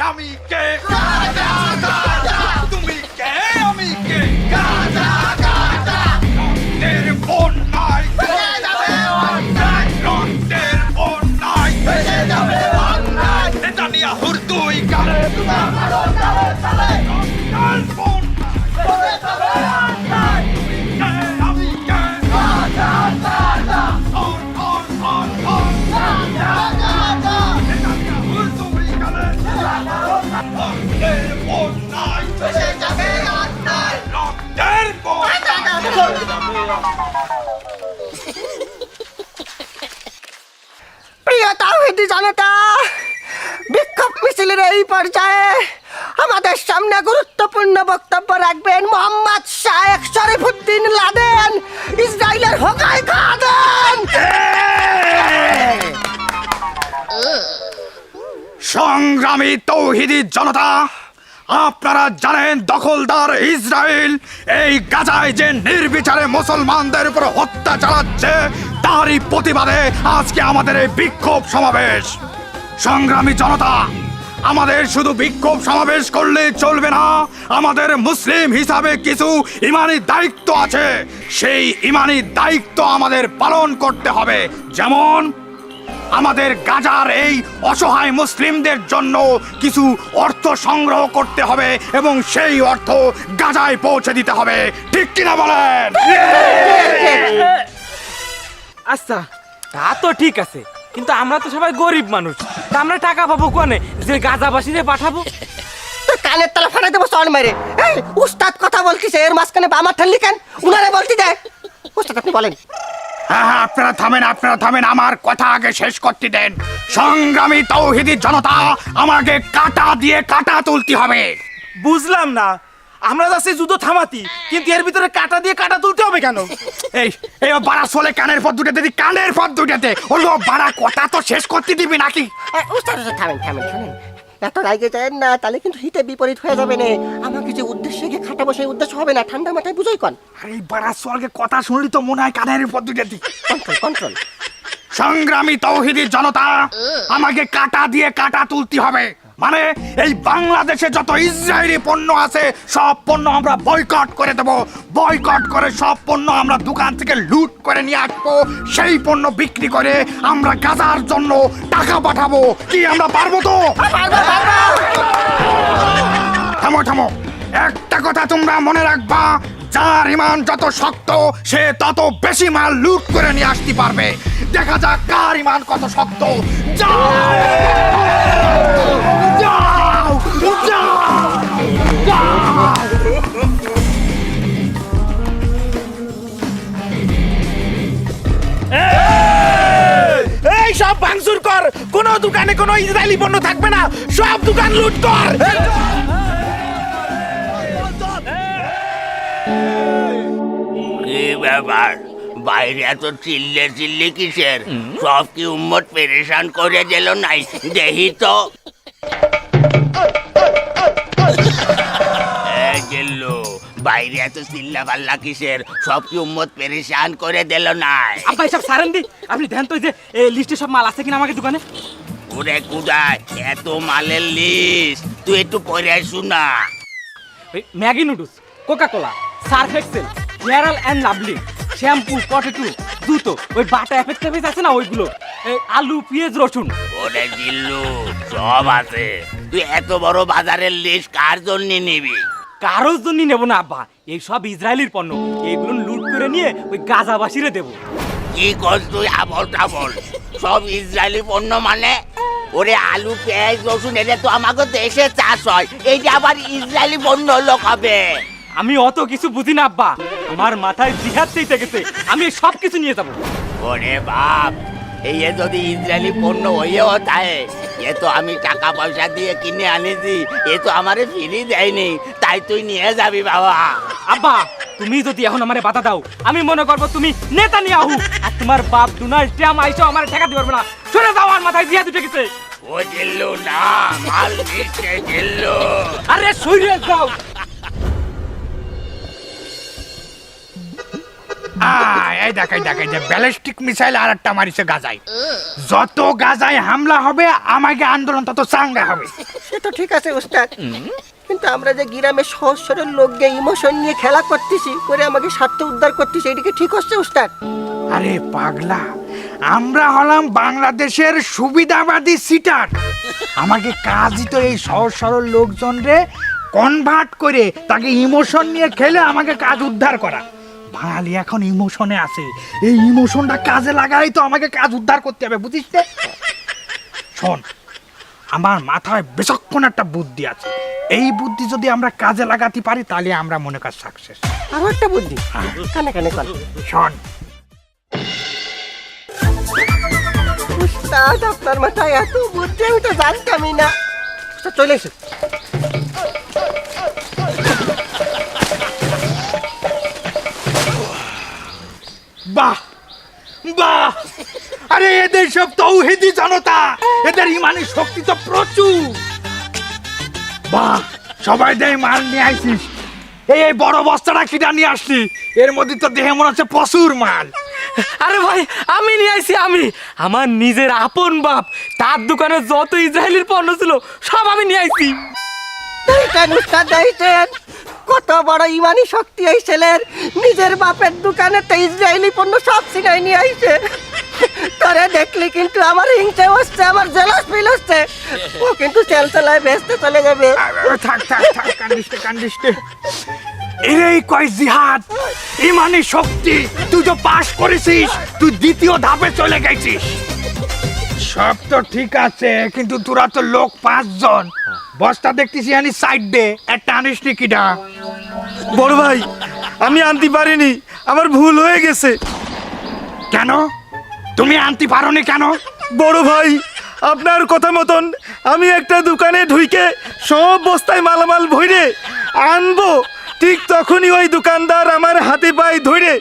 আমি কে তুমি কে আমি কে রক্তের বন্যায় রক্তের বন্যায় নেতানিয়াহুর দুই গালে আমি কে নেতানিয়াহুর দুই গালে রক্তের বন্যায় রক্তের প্রিয় তাওহীদি জনতা, বিক্ষোভ মিছিলের এই পর্যায়ে আমাদের সামনে গুরুত্বপূর্ণ বক্তব্য রাখবেন মোহাম্মদ শায়েখ শরীফুদ্দিন লাদেন, ইসরায়েলের হোকাই খাদেন। সংগ্রামী তৌহিদি জনতা, আপনারা জানেন দখলদার ইসরায়েল এই গাজায় যে নির্বিচারে মুসলমানদের উপর হত্যা চালাচ্ছে, তারই প্রতিবাদে আজকে আমাদের এই বিক্ষোভ সমাবেশ। সংগ্রামী জনতা, আমাদের শুধু বিক্ষোভ সমাবেশ করলে চলবে না, আমাদের মুসলিম হিসাবে কিছু ইমানি দায়িত্ব আছে। সেই ইমানি দায়িত্ব আমাদের পালন করতে হবে। যেমন আমাদের গাজার এই অসহায় মুসলিমদের জন্য কিছু অর্থ সংগ্রহ করতে হবে এবং সেই অর্থ গাজায় পৌঁছে দিতে হবে। ঠিক কিনা বলেন? আচ্ছা, তা তো ঠিক আছে, কিন্তু আমরা তো সবাই গরিব মানুষ, তা আমরা টাকা পাবো কোনে যে গাজাবাসীরে পাঠাবো? তোর কানের তলা ফাটাই দেবো চল মেরে। এই উস্তাদ কথা বলতিছে, এর মাঝখানে বামা ঠেললি কেন? উনারে বলতে দে। উস্তাদ আপনি বলেন। হ্যাঁ, আপনারা থামেন, আমার কথা আগে শেষ করতে দেন। সংগ্রামী তৌহিদি জনতা, আমাকে কাটা দিয়ে কাটা তুলতে হবে। বুঝলাম না, আমরা যাচ্ছি যুদ্ধ থামাতি, কিন্তু এর ভিতরে কাটা দিয়ে কাটা তুলতে হবে কেন? এই এই বাড়া চলে কানের পর দুটাতে কানের পর দুটাতে হলো বাড়া, কথা তো শেষ করতে দিবি নাকি? উস্তাদ থামেন শুনেন, এত রাগে যায় না, তাহলে কিন্তু হিতে বিপরীত হয়ে যাবে না। আমাকে যে উদ্দেশ্যে গিয়ে খাটাবো সেই উদ্দেশ্য হবে না। ঠান্ডা মাথায় বুঝোই কন। এই বাড়া চলকে কথা শুনলি তো মনে হয় কানের পর দুটাতে। কন্ট্রোল। সংগ্রামী তৌহিদি জনতা, আমাকে কাটা দিয়ে কাটা তুলতে হবে। মানে এই বাংলাদেশে যত ইসরায়েলি পণ্য আছে সব পণ্য আমরা বয়কট করে দেব। বয়কট করে সব পণ্য আমরা দোকান থেকে লুট করে নিয়ে আসবো। সেই পণ্য বিক্রি করে আমরা গাজার জন্য টাকা পাঠাবো। কি আমরা পারবো তো? থামো, একটা কথা তোমরা মনে রাখবা, যার ইমান যত শক্ত সে তত বেশি মাল লুট করে নিয়ে আসতে পারবে। দেখা যাক কার ইমান কত শক্ত। এই সব ভাঙচুর কর, কোন দোকানে কোনো ইসরায়েলি পণ্য থাকবে না, সব দোকান লুট কর। কি ব্যাপার, বাইরে এত চিল্লে কিসের? সব কি উম্মত পেরেশান করে দিল নাই? দেখি তো। গেল্লু, বাইরে এত চিল্লা পাল্লা কিসের? সব কি উম্মত পেরেশান করে দিল নাই? আব্বা এসব সারেন দি, আপনি দেন তো যে লিস্টে সব মাল আছে কিনা আমাকে দোকানে। ওরে কুদায়, এত মালের লিস্ট তুই একটু পরে আসু না। ওই Maggi noodles, Coca Cola, Surf Excel, Fair and Lovely, shampoo, potato, জুতো, ওই বাটা এফেক্ট আছে না ওইগুলো, এই আলু, পেঁয়াজ, রসুন। ওরে জিল্লু, সব আছে। তুই এত বড় বাজারের লিস্ট কার জন্য নিবি? কারোর জন্য নেব না আব্বা, এই সব ইসরায়েলির পণ্য, এইগুলো লুট করে নিয়ে ওই গাজাবাসীরে দেবো। কি কর তুই আবল টাবল? সব ইসরায়েলি পণ্য মানে? ওরে আলু, পেঁয়াজ, রসুন এটা তো আমাকে দেশে চাষ হয়, এইটা আবার ইসরায়েলি পণ্য হলো কবে? আমি অত কিছু বুঝি না আব্বা, আমার মাথায় জিহাদ দিতে গেছে, আমি সব কিছু নিয়ে যাবো। ওরে বাপ, এই যদি ইসরায়েলি পণ্য হয়েও থাকে, এ তো আমি টাকা পয়সা দিয়ে কিনে আনিছি, এ তো আমারে ফিরি দেয়নি, তাই তুই নিয়ে যাবি বাবা। আব্বা তুমি যদি এখন আমারে বাধা দাও, আমি মনে করবো তুমি নেতানিয়াহু, আর তোমার বাপ ডোনাল্ড ট্রাম্প আইসো আমারে ঠেকাতে পারবে না। সরে যাও, আমার মাথায় জিহাদ উঠে গেছে। ও জিল্লু না, মাল দিচ্ছে জিল্লু। আরে সরে যাও। এই দেখাই যে ব্যালিস্টিক মিসাইল আর একটা মারিছে গাজায়। যত গাজায় হামলা হবে আমাকে আন্দোলন তত চাঙ্গা হবে। সে তো ঠিক আছে উস্তাদ, কিন্তু আমরা যে গ্রামে সহজ সরল লোককে ইমোশন নিয়ে খেলা করতেছি, করে আমাকে স্বার্থ উদ্ধার করতেছি, এটা কি ঠিক হচ্ছে উস্তাদ? আরে পাগলা, আমরা হলাম বাংলাদেশের সুবিধাবাদী সিটার। আমাকে কাজই তো এই সহজ সরল লোকজনরে কনভার্ট করে তাকে ইমোশন নিয়ে খেলে আমাকে কাজ উদ্ধার করা। বাঙালি এখন ইমোশনে আছে, এই ইমোশনটা কাজে লাগাই তো আমাকে কাজ উদ্ধার করতে হবে, বুঝিস না? শোন, আমার মাথায় বেশক্ষণ একটা বুদ্ধি আছে। এই বুদ্ধি যদি আমরা কাজে লাগাতে পারি তাহলে আমরা মনে কর সাকসেস। আরো একটা বুদ্ধি, কানে কানে কর। শোন, উস্তাদ আপনার মাথায় এত বুদ্ধি, আমি তো জানতামই না। উস্তাদ চলে এসে। বাহ বাহ, আরে এদের সব তৌহিদি জনতা, এদের ইমানি শক্তি তো প্রচুর। বাহ, সবাই দেয় মাল নিয়ে আইছিস। এই বড় বস্তাটা কিনা নিয়ে আসছি, এর মধ্যে তো দেহে মনে হচ্ছে প্রচুর মাল। আরে ভাই, আমি নিয়ে আইছি, আমি আমার নিজের আপন বাপ, তার দোকানে যত ইসরায়েলের পণ্য ছিল সব আমি নিয়ে আইছি। দেখেন উস্তাদ, দেখেন কত বড় ইমানি শক্তি এই ছেলের। নিজের বাপের দোকানে তো ইসরায়েলি পণ্য সব ছিনাই নিয়ে আইছে। তোরে দেখলি কিন্তু আমার হিংসে হচ্ছে, আমার জেলাস ফিল হচ্ছে। ও কিন্তু চেলচেলায় ব্যস্ত চলে যাবে। থাক থাক থাক, কান্দিস নে। এই কয় জিহাদ, ইমানি শক্তি, তুই তো পাস করেছিস, তুই দ্বিতীয় ধাপে চলে গেছিস। সব তো ঠিক আছে, কিন্তু তোরা তো লোক 5 জন, বস্তা দেখতেছি আনি সাইড দে, একটা আনিস নি কিডা? বড় ভাই, আমি আনতে পারিনি, আমার ভুল হয়ে গেছে। কেন তুমি আনতে পারোনি কেন? বড় ভাই, আপনার কথা মতন আমি একটা দোকানে ঢুকে সব বস্তায় মালামাল ভরে আনবো, ঠিক তখনই ওই দোকানদার আমার হাতে পায়ে ধরে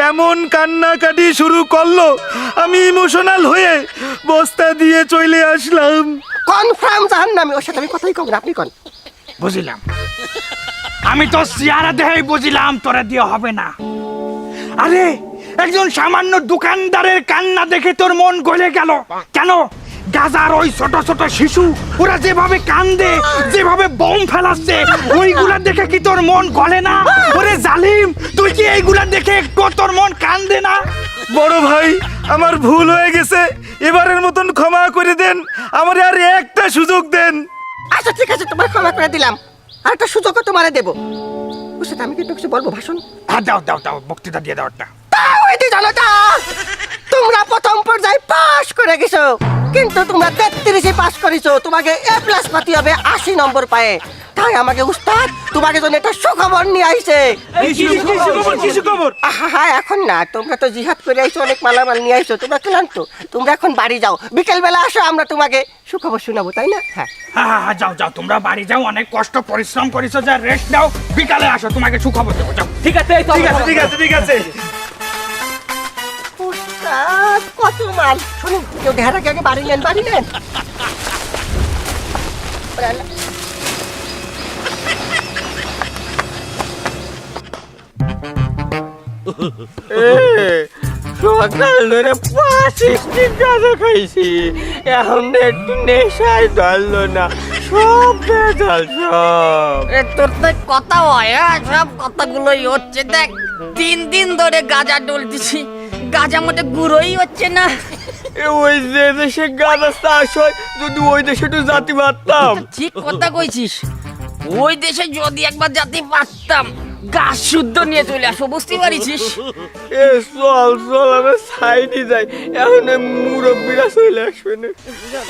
এমন কান্নাকাটি শুরু করলো, আমি ইমোশনাল হয়ে বস্তা দিয়ে চলে আসলাম। কনফার্ম জাহান্নামী, ওর সাথে আমি কথাই কব না, আপনি কন। বুঝলাম, আমি তো চেহারা দেখেই বুঝলাম তোরা দিয়ে হবে না। আরে একজন সামান্য দোকানদারের কান্না দেখে তোর মন গলে গেল কেন? গাজার ওই ছোট ছোট শিশু, ওরা যেভাবে কান্দে, যেভাবে বোম ফেলাচ্ছে, ওইগুলা দেখে কি তোর মন গলে না? ওরে জালিম, তুই কি এইগুলা দেখে একটু তোর মন কান্দে না? বড় ভাই, আমার ভুল হয়ে গেছে, এবারের মতন ক্ষমা করে দেন, আমার আর একটা সুযোগ দেন। আচ্ছা ঠিক আছে, তোমার ক্ষমা করে দিলাম, আর একটা সুযোগও তোমারে দেবো। ওর সাথে আমি কিন্তু কিছু বলবো, ভাষণ। দাও দাও দাও, বক্তৃতা দিয়ে দাও একটা। তাওহিদি জনতা, তোমরা প্রথম পর্যায়ে পাস করে গেছো, কিন্তু তোমরা 33-এ পাস করেছো। তোমাকে A+ পাতি হবে 80 নম্বর পায়ে। তাই আমাকে উস্তাদ তোমাকে জন্য একটা সুখবর নিয়ে আইছে। কিছু খবর? হ্যাঁ, এখন না, তোমরা তো জিহাদ করে আইছো, অনেক মালামাল নিয়ে আইছো, তোমরা ক্লান্ত, তোমরা এখন বাড়ি যাও, বিকেল বেলা আসো, আমরা তোমাকে সুখবর শোনাবো, তাই না? হ্যাঁ হ্যাঁ, যাও যাও, তোমরা বাড়ি যাও, অনেক কষ্ট পরিশ্রম করেছো, যা রেস্ট নাও, বিকালে আসো, তোমাকে সুখবর দেবো, যাও। ঠিক আছে, এই তো ঠিক আছে আমার- ঠিক আছে ঠিক আছে। উস্তাদ কত মাল, শুনুন, কেউ দেখার আগে আগে বাড়ি নেন, বাড়ি নেন। সকাল ধরে 5 গাঁজা খাইছি, এখন একটু নেশায় ধরলো না, সব ভেজাল সব। তোর তো কথা হয়, সব কথাগুলোই হচ্ছে। দেখ, 3 দিন ধরে গাঁজা ডলতেছি, গাঁজা মধ্যে গুঁড়োই হচ্ছে না। ওই যে দেশে গাঁজা চাষ হয়, যদি ওই দেশে একটু জাতি পারতাম। ঠিক কথা কইছিস, ওই দেশে যদি একবার যেতে পারতাম, গাছ শুদ্ধ নিয়ে চলে আসবো, বুঝতে পারিস? এ চল চল, আমি সাইডে যাই, এখন মুরব্বীরা চলে আসবে না,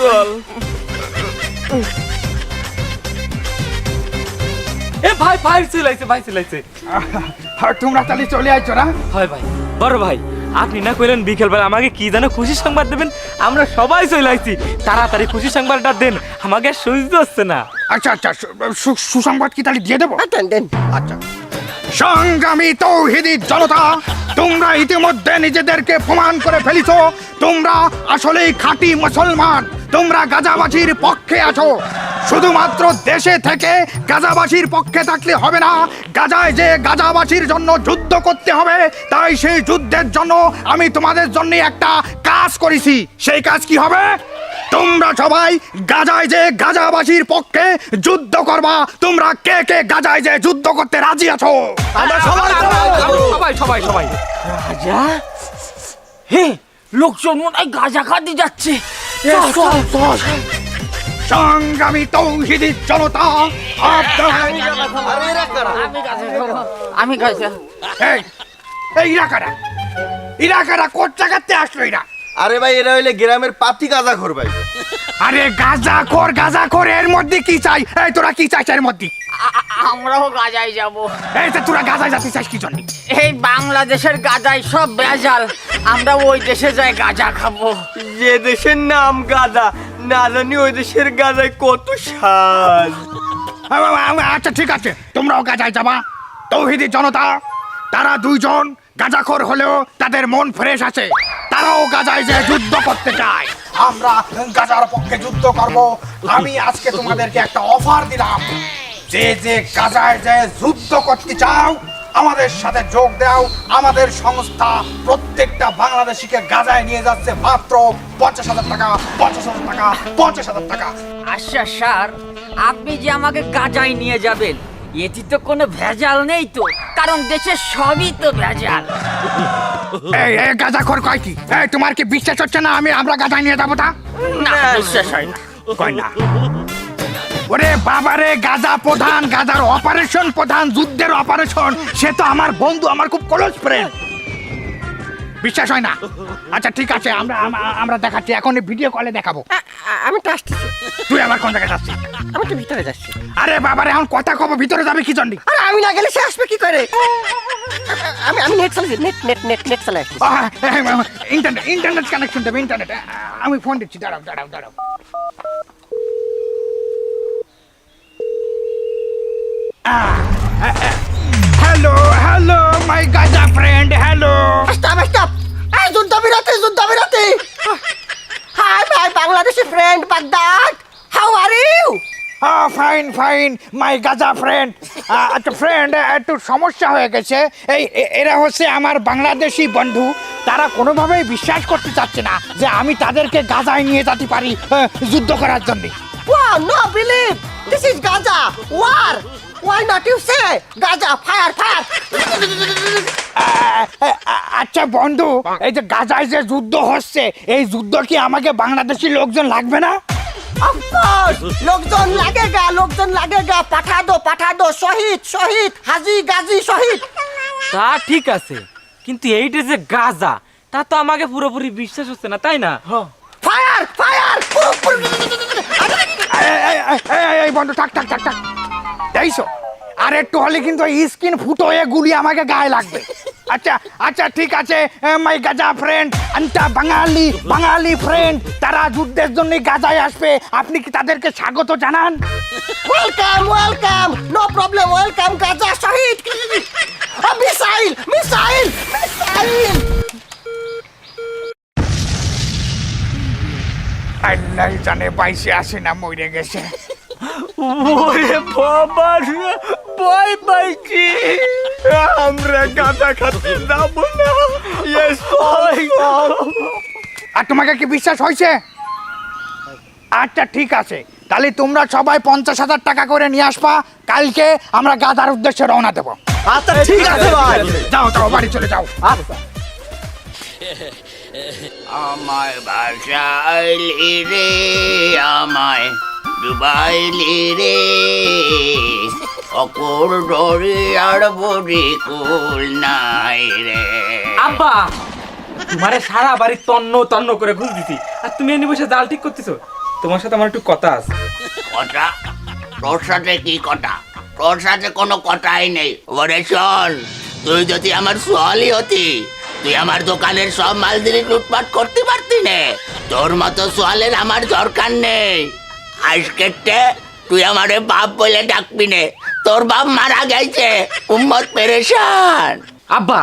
চল। এ ভাই, ভাই চিলাইছে, ভাই চিলাইছে। আর তোমরা তাহলে চলে আইছো না? হয় ভাই, বড় ভাই, আপনি না কইলেন বিকেল বেলা আমাকে কি যেন খুশি সংবাদ দেবেন, আমরা সবাই চলে আইছি, তাড়াতাড়ি খুশি সংবাদটা দেন, আমাকে সহ্য হচ্ছে না। আচ্ছা আচ্ছা, সুসংবাদ কি তাহলে দিয়ে দেবো? দেন দেন। আচ্ছা, সংগ্রামী তৌহিদি জনতা, তোমরা ইতিমধ্যে নিজেদেরকে প্রমাণ করে ফেলিছো, তোমরা আসলেই খাঁটি মুসলমান, তোমরা গাজাবাজির পক্ষে আছো। শুধুমাত্র দেশে থেকে গাজাবাসীর পক্ষে থাকলে হবে না, গাজায় যে গাজাবাসীর জন্য যুদ্ধ করতে হবে। তাই সেই যুদ্ধের জন্য আমি তোমাদের জন্য একটা কাজ করেছি। সেই কাজ কি হবে? তোমরা সবাই গাজায় যে গাজাবাসীর পক্ষে যুদ্ধ করবা। তোমরা কে কে গাজায় যে যুদ্ধ করতে রাজি আছো? সবাই সবাই সবাই। গাজা হে, লোকজন মনে হয় গাজা খাতে যাচ্ছে। চল, চল, চল। সংগ্রামী তৌহিদি জনতা, আপনারা আমি গাজা। এই এই ইরাকারা কোট জায়গাতে আসলো এরা? আরে ভাই এরা হইলে গ্রামের পাতি গাঁজা খোর ভাই। আরে গাজা খোর এর মধ্যে কি চাই? এই তোরা কি চাইছ এর মধ্যে? আমরাও গাজায় যাব। এই তো তোরা গাজায় যাতে চাইছ কি জন্য? এই বাংলাদেশের গাজায় সব বেজাল, আমরা ওই দেশে যাই গাজা খাবো। যে দেশের নাম গাজা, না জানি ওই দেশের গাজায় কত স্বাদ। আচ্ছা ঠিক আছে, তোমরাও গাজায় যাবা। তৌহিদি জনতা, তারা দুইজন গাজাখোর হলেও তাদের মন ফ্রেশ আছে, তারাও গাজায় যে যুদ্ধ করতে চায়। আমরা গাজার পক্ষে যুদ্ধ করব। আমি আজকে তোমাদেরকে একটা অফার দিলাম, যে যে গাজায় যে যুদ্ধ করতে চাও আমাদের সাথে যোগ দাও। আমাদের সংস্থা প্রত্যেকটা বাংলাদেশিকে গাজায় নিয়ে যাচ্ছে মাত্র 50,000 টাকা, 50,000 টাকা, 50,000 টাকা। আচ্ছা স্যার, আপনি যে আমাকে গাজায় নিয়ে যাবেন, এটি তো কোনো ভেজাল নেই তো, কারণ দেশের সবই তো ভেজাল। এই গাজাখোর কয় কি? এই তোমার কি বিশ্বাস হচ্ছে না আমরা গাজায় নিয়ে যাবো? তা না, বিশ্বাস হয় না। কয় না। ওরে বাবারে, গাজা প্রধান, গাজার অপারেশন প্রধান, যুদ্ধের অপারেশন, সে তো আমার বন্ধু, আমার খুব ক্লোজ ফ্রেন্ড। বিশ্বাস হয় না? আচ্ছা ঠিক আছে, আমরা দেখাচ্ছি, এখন ভিডিও কলে দেখাবো। আমি তো আসতেছি। তুই আমার কোন জায়গায় যাচ্ছিস? আমি তো ভিতরে যাচ্ছি। আরে বাবারে, এখন কথা কব, ভিতরে যাবে কি জন্য? আরে আমি না গেলে সে আসবে কি করে? আমি নেট চালাচ্ছি, নেট চালাই আসছি। ইন্টারনেট কানেকশন দেবে, ইন্টারনেট। আমি ফোন দিচ্ছি, দাঁড়াও। Hello my Gaza friend, hello. Stop. এই যুদ্ধবিরতি। Hi my Bangladeshi friend Baghdad, how are you? Fine my Gaza friend. আচ্ছা ফ্রেন্ড, একটু সমস্যা হয়ে গেছে। এরা হচ্ছে আমার বাংলাদেশি বন্ধু, তারা কোনোভাবেই বিশ্বাস করতে চাচ্ছে না যে আমি তাদেরকে গাজায় নিয়ে যেতে পারি যুদ্ধ করার জন্য। Wow, no believe. This is Gaza. War. Why not you say Gaza? Fire. আচ্ছা বন্ধু, এই যে গাজায় যে যুদ্ধ হচ্ছে, এই যুদ্ধ কি আমাকে বাংলাদেশি লোকজন লাগবে না? Of course. লোকজন লাগেগা. পাঠা দো. শহীদ. হাজি গাজী শহীদ. তা ঠিক আছে, কিন্তু এইটা যে গাজা, তা তো আমাকে পুরোপুরি বিশ্বাস হচ্ছে না, তাই না? Fire. এই বন্ধু, থাক। দেখছো, আর একটু হলে কিন্তু স্কিন ফুটো হয়ে গুলি আমাকে গায়ে লাগবে। আচ্ছা ঠিক আছে, মাই গাজা ফ্রেন্ড, আন্টা বাঙালি ফ্রেন্ড, তারা যুদ্ধের জন্য গাজায় আসবে। আপনি কি তাদেরকে স্বাগত জানান? Welcome. No problem. Welcome Gaza শহীদ. Missile. আল্লাহ জানে বাইসে আসে না মরে গেছে। ওরে বাবা রে, ভয় পাইছি। আমরা গাঁজা খাতে যাবো না। Yes, আর তোমাকে কি বিশ্বাস হয়েছে? আচ্ছা ঠিক আছে, তাহলে তোমরা সবাই 50,000 টাকা করে নিয়ে আসবা। কালকে আমরা গাজার উদ্দেশ্যে রওনা দেবো। আচ্ছা ঠিক আছে ভাই। যাও বাড়ি চলে যাও। আমায় ভাসাইলি রে, আমায় ডুবাইলি রে, অকুর দরিয়ার বড়ি কুল নাই রে। আব্বা, তোমারে সারা বাড়ি তন্ন করে ঘুষ দিছি, আর তুমি এনে বসে জাল ঠিক করতেছো। তোমার সাথে আমার একটু কথা আছে। কথা? তোর সাথে কি কথা? তোর সাথে কোনো কথাই নেই। ওরে শোন, তুই যদি আমার সোয়ালি হতি, তুই আমার দোকানের সব মাল দিলি লুটপাট করতে পারতি নে। তোর মতো সোয়ালের আমার দরকার নেই। আজকেরতে তুই আমারে বাপ বলে ডাকবি নে। তোর বাপ মারা গেছে, উম্মত পেরেশান। আব্বা,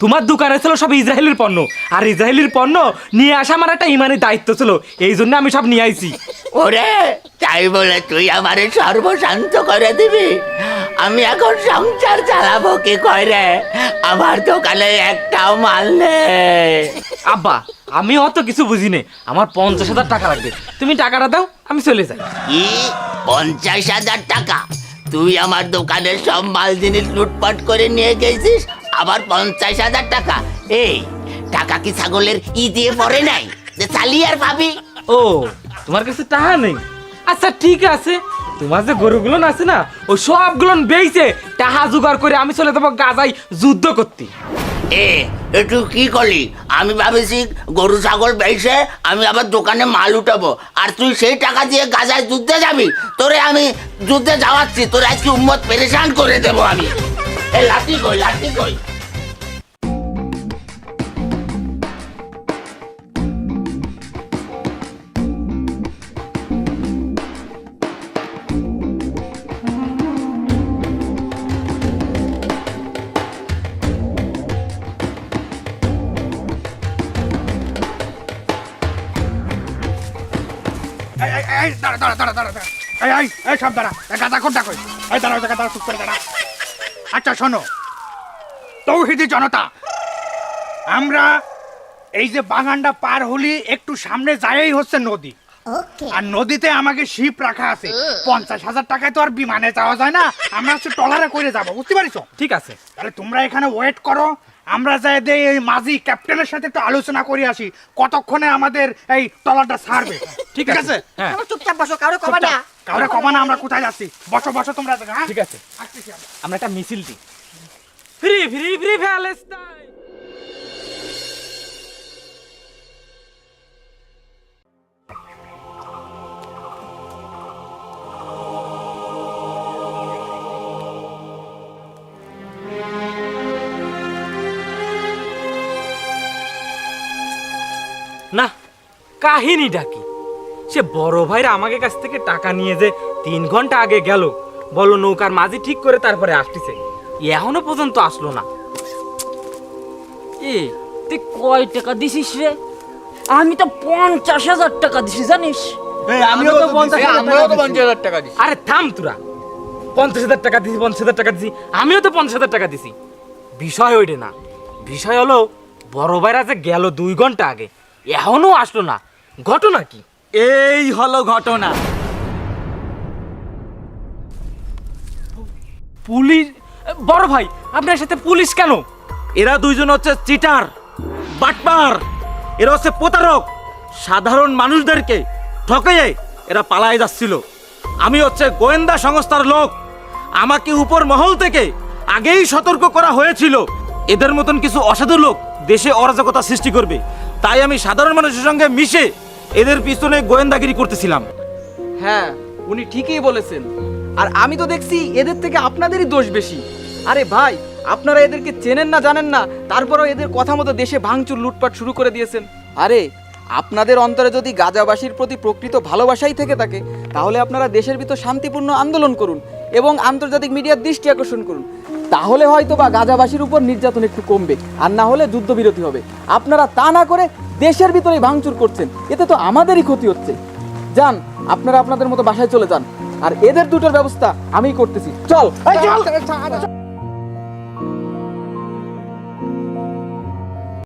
তোমার দোকানে ছিল সব ইসরায়েলের পণ্য, আর ইসরায়েলের পণ্য নিয়ে আসা আমার একটা ইমানের দায়িত্ব ছিল, এই জন্য আমি সব নিয়ে আইছি। ওরে তাই বলে তুই আমারে সর্বশান্ত করে দিবি? আমি এখন সংসার চালাবো কি করে? আমার দোকানে একটাও মাল নেই। আব্বা আমি অত কিছু বুঝি নে, আমার 50,000 টাকা লাগবে, তুমি টাকাটা দাও আমি চলে যাই। কি 50,000 টাকা? তুই আমার দোকানের সব মাল জিনিস লুটপাট করে নিয়ে গেছিস, আবার 50,000 টাকা? এই টাকা কি ছাগলের দিয়ে পড়ে নাই যে চালিয়ে আর পাবি? ও তোমার কাছে টাকা নেই? আচ্ছা ঠিক আছে, তোমার যে গরুগুলো আছে না ওই সবগুলো বেইছে টাকা জোগাড় করে আমি চলে যাবো গাজায় যুদ্ধ করতে। একটু কি করলি? আমি ভাবেছি গরু ছাগল বেচে আমি আবার দোকানে মাল উঠাবো, আর তুই সেই টাকা দিয়ে গাজায় যুদ্ধে যাবি? তোরে আমি যুদ্ধে যাওয়াচ্ছি, তোরে আজকে উম্মত পেরেশান করে দেবো আমি। এই লাঠি কই, লাঠি কই? দাঁড়া দাঁড়া দাঁড়া দাঁড়া দাঁড়া। এই সব দাঁড়া, গাদা কোনটা কই? এই দাঁড়া দাঁড়া, চুপ করে দাঁড়া। আচ্ছা শোনো তৌহিদি জনতা, আমরা এই যে বাগানটা পার হলি একটু সামনে যাই হচ্ছে নদী, আর নদীতে আমাকে শিপ রাখা আছে। 50,000 টাকায় তো আর বিমানে যাওয়া যায় না, আমরা হচ্ছে ট্রলারে করে যাবো, বুঝতে পারিস? ঠিক আছে তাহলে তোমরা এখানে ওয়েট করো, আমরা যাই দিয়ে এই মাঝি ক্যাপ্টেনের সাথে একটু আলোচনা করে আসি কতক্ষণে আমাদের এই ট্রলারটা ছাড়বে। ঠিক আছে? হ্যাঁ তোমরা চুপচাপ বসো, কারো কবা না। কাউরে কমা না, আমরা কোথায় যাচ্ছি? বসো বসো তোমরা, হ্যাঁ ঠিক আছে, আসতেছি আমরা। আমরা একটা মিছিল দিই। Free free free Palestine. না কাহিনীটা কি? সে বড় ভাইরা আমাকে কাছ থেকে টাকা নিয়ে যে 3 ঘন্টা আগে গেল, বলো নৌকার মাঝি ঠিক করে তারপরে আসতেছে, এখনো পর্যন্ত আসলো না। এ তুই কয় টাকা দিছিস রে? আমি তো 50,000 টাকা দিছি জানিস? আমিও তো 50,000 টাকা দিছি। আরে থাম তোরা, 50,000 টাকা দিছি, 50,000 টাকা দিছি, আমিও তো 50,000 টাকা দিছি। বিষয় ওইটা না, বিষয় হলো বড় ভাইরা যে গেল 2 ঘন্টা আগে এখনো আসলো না, ঘটনা কি? এই হলো ঘটনা। পুলিশ? বড় ভাই আপনার সাথে পুলিশ কেন? এরা দুইজন হচ্ছে চিটার, বাটপার, এরা হচ্ছে প্রতারক। সাধারণ মানুষদেরকে ঠকাইয়ে এরা পালায় যাচ্ছিল। আমি হচ্ছে গোয়েন্দা সংস্থার লোক, আমাকে উপর মহল থেকে আগেই সতর্ক করা হয়েছিল এদের মতন কিছু অসাধু লোক দেশে অরাজকতা সৃষ্টি করবে, তাই আমি সাধারণ মানুষের সঙ্গে মিশে এদের পিছনে গোয়েন্দাগিরি করতেছিলাম। হ্যাঁ উনি ঠিকই বলেছেন, আর আমি তো দেখছি এদের থেকে আপনাদেরই দোষ বেশি। আরে ভাই আপনারা এদেরকে চেনেন না জানেন না, তারপরেও এদের কথা মতো দেশে ভাঙচুর লুটপাট শুরু করে দিয়েছেন। আরে আপনাদের অন্তরে যদি গাজাবাসীর প্রতি প্রকৃত ভালোবাসাই থেকে থাকে তাহলে আপনারা দেশের ভিতর শান্তিপূর্ণ আন্দোলন করুন এবং আন্তর্জাতিক মিডিয়ার দৃষ্টি আকর্ষণ করুন, তাহলে হয়তো বা গাজাবাসীর উপর নির্যাতন একটু কমবে, আর না হলে যুদ্ধবিরতি হবে। আপনারা তা না করে দেশের ভিতরেই ভাঙচুর করছেন, এতে তো আমাদেরই ক্ষতি হচ্ছে। যান আপনারা আপনাদের মতো বাসায় চলে যান, আর এদের দুটোর ব্যবস্থা আমিই করতেছি। চল।